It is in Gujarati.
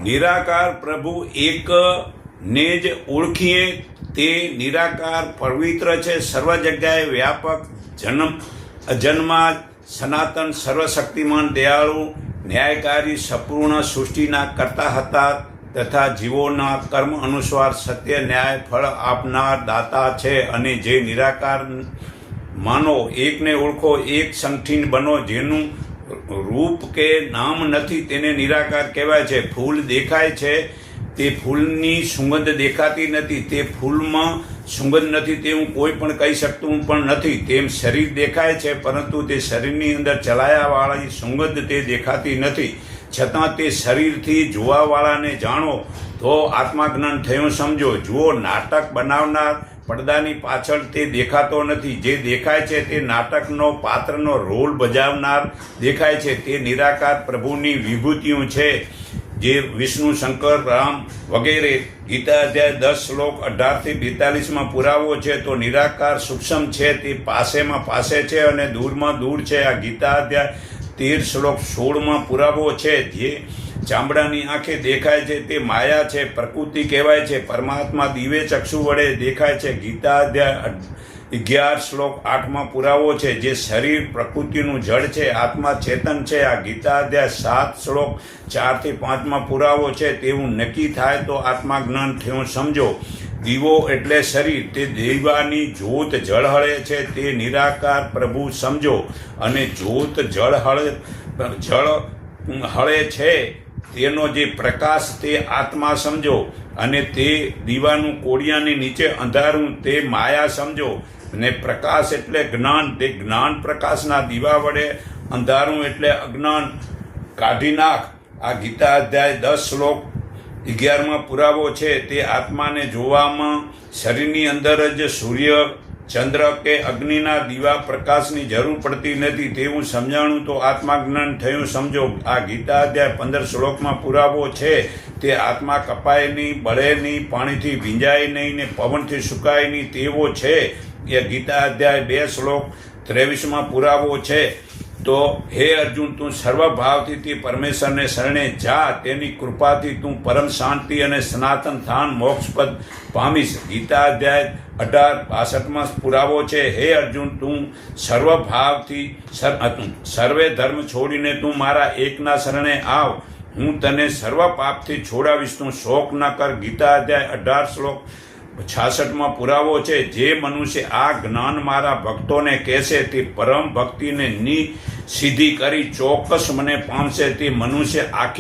નિરાકાર પ્રભુ એક ને જ ઓળખીએ તે નિરાકાર પવિત્ર છે, સર્વ જગ્યાએ વ્યાપક, અજન્મા, સનાતન, સર્વશક્તિમાન, દયાળુ, ન્યાયકારી, સંપૂર્ણ સૃષ્ટિના કરતા હતા તથા જીવોના કર્મ અનુસાર સત્ય ન્યાય ફળ આપનાર દાતા છે. અને જે નિરાકાર માનો, એકને ઓળખો, એક સંગઠિત બનો, જેનું રૂપ કે નામ નથી તેને નિરાકાર કહેવાય છે. ફૂલ દેખાય છે તે ફૂલની સુગંધ દેખાતી નથી, તે ફૂલમાં સુગંધ નથી તેવું કોઈ પણ કહી શકતું પણ નથી. તેમ શરીર દેખાય છે પરંતુ તે શરીરની અંદર ચલાયાવાળી સુગંધ તે દેખાતી નથી, છતાં તે શરીરથી જોવાવાળાને જાણો તો આત્માજ્ઞાન થયું સમજો. જુઓ, નાટક બનાવનાર પડદાની પાછળ તે દેખાતો નથી, જે દેખાય છે તે નાટકનો પાત્રનો રોલ બજાવનાર દેખાય છે. તે નિરાકાર પ્રભુની વિભૂતિઓ છે, જે વિષ્ણુ, શંકર, રામ વગેરે. ગીતા અધ્યાય 10 શ્લોક 18-42 પુરાવો છે. તો નિરાકાર સૂક્ષ્મ છે, તે પાસેમાં પાસે છે અને દૂરમાં દૂર છે. આ ગીતા અધ્યાય 13 શ્લોક 16 પુરાવો છે. જે ચામડાની આંખે દેખાય છે તે માયા છે, પ્રકૃતિ કહેવાય છે. પરમાત્મા દિવ્ય ચક્ષુ વડે દેખાય છે. ગીતા અધ્યાય 11 શ્લોક 8 પુરાવો છે. જે શરીર પ્રકૃતિનું જળ છે, આત્મા ચેતન છે. આ ગીતા અધ્યાય 7 શ્લોક 4-5 પુરાવો છે. તેવું નક્કી થાય તો આત્મા જ્ઞાન થયું સમજો. દીવો એટલે શરીર, તે દીવાની જ્યોત ઝળહળે છે તે નિરાકાર પ્રભુ સમજો. અને જ્યોત ઝળહળે છે તેનો જે પ્રકાશ તે આત્મા સમજો. અને તે દીવાનું કોડિયાની નીચે અંધારું તે માયા સમજો. અને પ્રકાશ એટલે જ્ઞાન, તે જ્ઞાન પ્રકાશના દીવા વડે અંધારું એટલે અજ્ઞાન કાઢી નાખ. આ ગીતા અધ્યાય 10 શ્લોક 11 પુરાવો છે. તે આત્માને જોવામાં શરીરની અંદર જ સૂર્ય, ચંદ્ર કે અગ્નિના દીવા પ્રકાશની જરૂર પડતી નથી તેવું સમજાણું તો આત્માજ્ઞાન થયું સમજો. આ ગીતા અધ્યાય 15 શ્લોકમાં પુરાવો છે. તે આત્મા કપાય નહીં, બળે નહીં, પાણીથી ભીંજાય નહીં ને પવનથી સુકાય નહીં તેવો છે. એ ગીતા અધ્યાય 2 શ્લોક 23 પુરાવો છે. તો હે અર્જુન, તું સર્વભાવથી તે પરમેશ્વરને શરણે જા, તેની કૃપાથી તું પરમ શાંતિ અને સનાતન થાન મોક્ષપદ પામીશ. ગીતા અધ્યાય 18-62 પુરાવો છે. હે અર્જુન, તું સર્વભાવથી સર્વે ધર્મ છોડીને તું મારા એકના શરણે આવ, હું તને સર્વ પાપથી છોડાવીશ. તું શોક ન કર. ગીતા અધ્યાય 18 શ્લોક 66 પુરાવો છે. જે મનુષ્ય આ જ્ઞાન મારા ભક્તોને કહેશે તે પરમ ભક્તિને સિદ્ધિ કરી ચોક્કસ મને પામશે. તે મનુષ્ય આખી